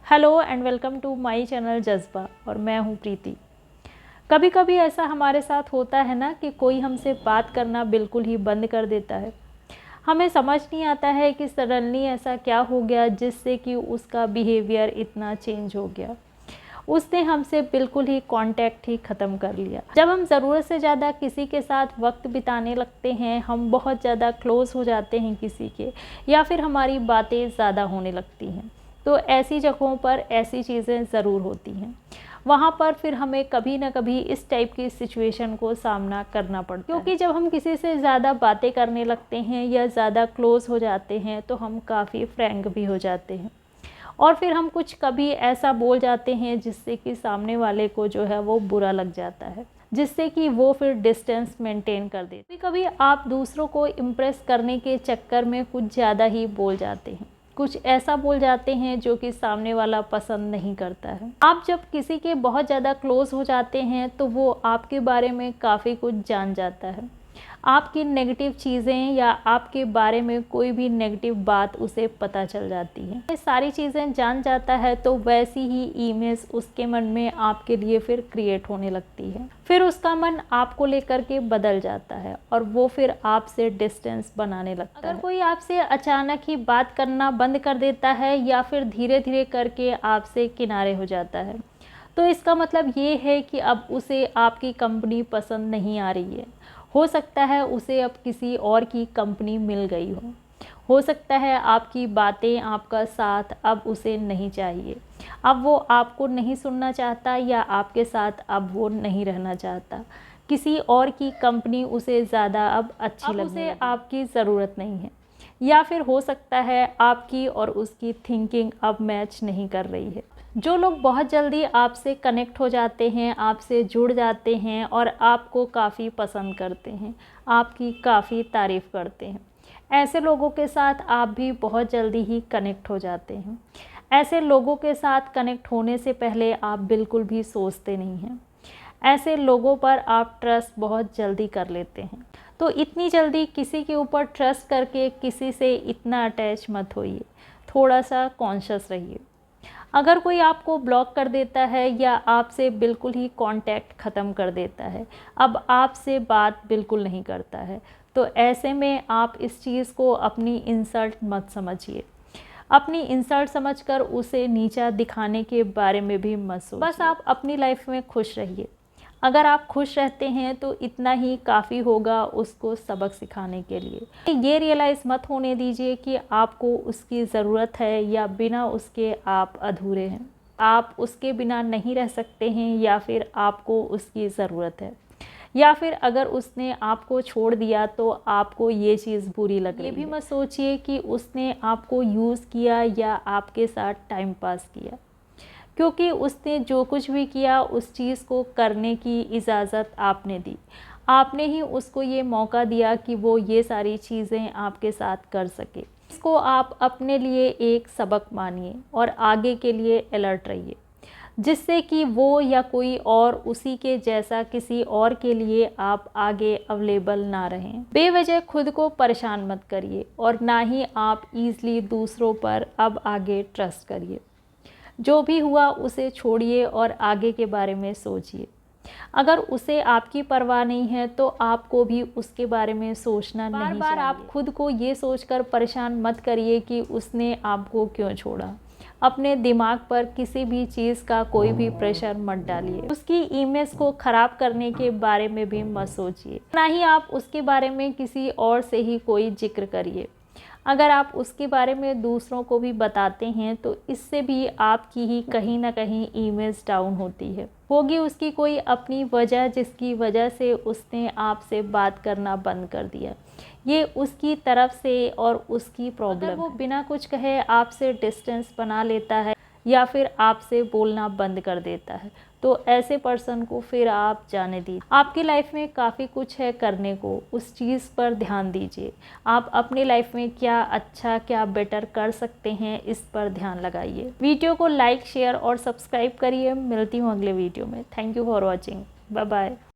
Hello and welcome to my channel Jazba और मैं हूँ प्रीति। कभी कभी ऐसा हमारे साथ होता है ना कि कोई हमसे बात करना बिल्कुल ही बंद कर देता है। हमें समझ नहीं आता है कि सडनली ऐसा क्या हो गया जिससे कि उसका बिहेवियर इतना चेंज हो गया। उसने हमसे बिल्कुल ही कांटेक्ट ही ख़त्म कर लिया। जब हम ज़रूरत से ज़्यादा किसी के साथ वक्त बिताने लगते हैं, हम बहुत ज़्यादा क्लोज़ हो जाते हैं किसी के, या फिर हमारी बातें ज़्यादा होने लगती हैं, तो ऐसी जगहों पर ऐसी चीज़ें ज़रूर होती हैं। वहाँ पर फिर हमें कभी ना कभी इस टाइप की सिचुएशन को सामना करना पड़ता है, क्योंकि जब हम किसी से ज़्यादा बातें करने लगते हैं या ज़्यादा क्लोज़ हो जाते हैं तो हम काफ़ी फ्रैंक भी हो जाते हैं और फिर हम कुछ कभी ऐसा बोल जाते हैं जिससे कि सामने वाले को जो है वो बुरा लग जाता है, जिससे कि वो फिर डिस्टेंस मेंटेन कर देते। कभी आप दूसरों को इम्प्रेस करने के चक्कर में कुछ ज़्यादा ही बोल जाते हैं, कुछ ऐसा बोल जाते हैं जो कि सामने वाला पसंद नहीं करता है। आप जब किसी के बहुत ज़्यादा क्लोज हो जाते हैं तो वो आपके बारे में काफ़ी कुछ जान जाता है। आपकी नेगेटिव चीज़ें या आपके बारे में कोई भी नेगेटिव बात उसे पता चल जाती है। ये सारी चीज़ें जान जाता है तो वैसी ही इमेज उसके मन में आपके लिए फिर क्रिएट होने लगती है। फिर उसका मन आपको लेकर के बदल जाता है और वो फिर आपसे डिस्टेंस बनाने लगता है। अगर कोई आपसे अचानक ही बात करना बंद कर देता है या फिर धीरे धीरे करके आपसे किनारे हो जाता है, तो इसका मतलब ये है कि अब उसे आपकी कंपनी पसंद नहीं आ रही है। हो सकता है उसे अब किसी और की कंपनी मिल गई हो सकता है आपकी बातें, आपका साथ अब उसे नहीं चाहिए, अब वो आपको नहीं सुनना चाहता या आपके साथ अब वो नहीं रहना चाहता। किसी और की कंपनी उसे ज़्यादा अब अच्छी लगने लगी। उसे आपकी ज़रूरत नहीं है, या फिर हो सकता है आपकी और उसकी थिंकिंग अब मैच नहीं कर रही है। जो लोग बहुत जल्दी आपसे कनेक्ट हो जाते हैं, आपसे जुड़ जाते हैं और आपको काफ़ी पसंद करते हैं, आपकी काफ़ी तारीफ़ करते हैं, ऐसे लोगों के साथ आप भी बहुत जल्दी ही कनेक्ट हो जाते हैं। ऐसे लोगों के साथ कनेक्ट होने से पहले आप बिल्कुल भी सोचते नहीं हैं। ऐसे लोगों पर आप ट्रस्ट बहुत जल्दी कर लेते हैं। तो इतनी जल्दी किसी के ऊपर ट्रस्ट करके किसी से इतना अटैच मत होइए, थोड़ा सा कॉन्शियस रहिए। अगर कोई आपको ब्लॉक कर देता है या आपसे बिल्कुल ही कांटेक्ट ख़त्म कर देता है, अब आपसे बात बिल्कुल नहीं करता है, तो ऐसे में आप इस चीज़ को अपनी इंसल्ट मत समझिए। अपनी इंसल्ट समझकर उसे नीचा दिखाने के बारे में भी मत सोचिए। बस आप अपनी लाइफ में खुश रहिए। अगर आप खुश रहते हैं तो इतना ही काफ़ी होगा उसको सबक सिखाने के लिए। ये रियलाइज़ मत होने दीजिए कि आपको उसकी ज़रूरत है या बिना उसके आप अधूरे हैं, आप उसके बिना नहीं रह सकते हैं या फिर आपको उसकी ज़रूरत है, या फिर अगर उसने आपको छोड़ दिया तो आपको ये चीज़ बुरी लग रही है। ये भी मत सोचिए कि उसने आपको यूज़ किया या आपके साथ टाइम पास किया, क्योंकि उसने जो कुछ भी किया उस चीज़ को करने की इजाज़त आपने दी। आपने ही उसको ये मौका दिया कि वो ये सारी चीज़ें आपके साथ कर सके। इसको आप अपने लिए एक सबक मानिए और आगे के लिए अलर्ट रहिए, जिससे कि वो या कोई और उसी के जैसा किसी और के लिए आप आगे अवेलेबल ना रहें। बेवजह खुद को परेशान मत करिए और ना ही आप ईज़िली दूसरों पर अब आगे ट्रस्ट करिए। जो भी हुआ उसे छोड़िए और आगे के बारे में सोचिए। अगर उसे आपकी परवाह नहीं है तो आपको भी उसके बारे में सोचना नहीं चाहिए। बार बार आप खुद को ये सोचकर परेशान मत करिए कि उसने आपको क्यों छोड़ा। अपने दिमाग पर किसी भी चीज़ का कोई भी प्रेशर मत डालिए। उसकी इमेज को ख़राब करने के बारे में भी मत सोचिए, ना ही आप उसके बारे में किसी और से ही कोई जिक्र करिए। अगर आप उसके बारे में दूसरों को भी बताते हैं तो इससे भी आपकी ही कहीं ना कहीं इमेज डाउन होती है। होगी उसकी कोई अपनी वजह जिसकी वजह से उसने आपसे बात करना बंद कर दिया। ये उसकी तरफ से और उसकी प्रॉब्लम। अगर वो बिना कुछ कहे आपसे डिस्टेंस बना लेता है या फिर आपसे बोलना बंद कर देता है, तो ऐसे पर्सन को फिर आप जाने दीजिए। आपकी लाइफ में काफ़ी कुछ है करने को, उस चीज़ पर ध्यान दीजिए। आप अपनी लाइफ में क्या अच्छा क्या बेटर कर सकते हैं इस पर ध्यान लगाइए। वीडियो को लाइक, शेयर और सब्सक्राइब करिए। मिलती हूँ अगले वीडियो में। Thank you for watching. Bye bye.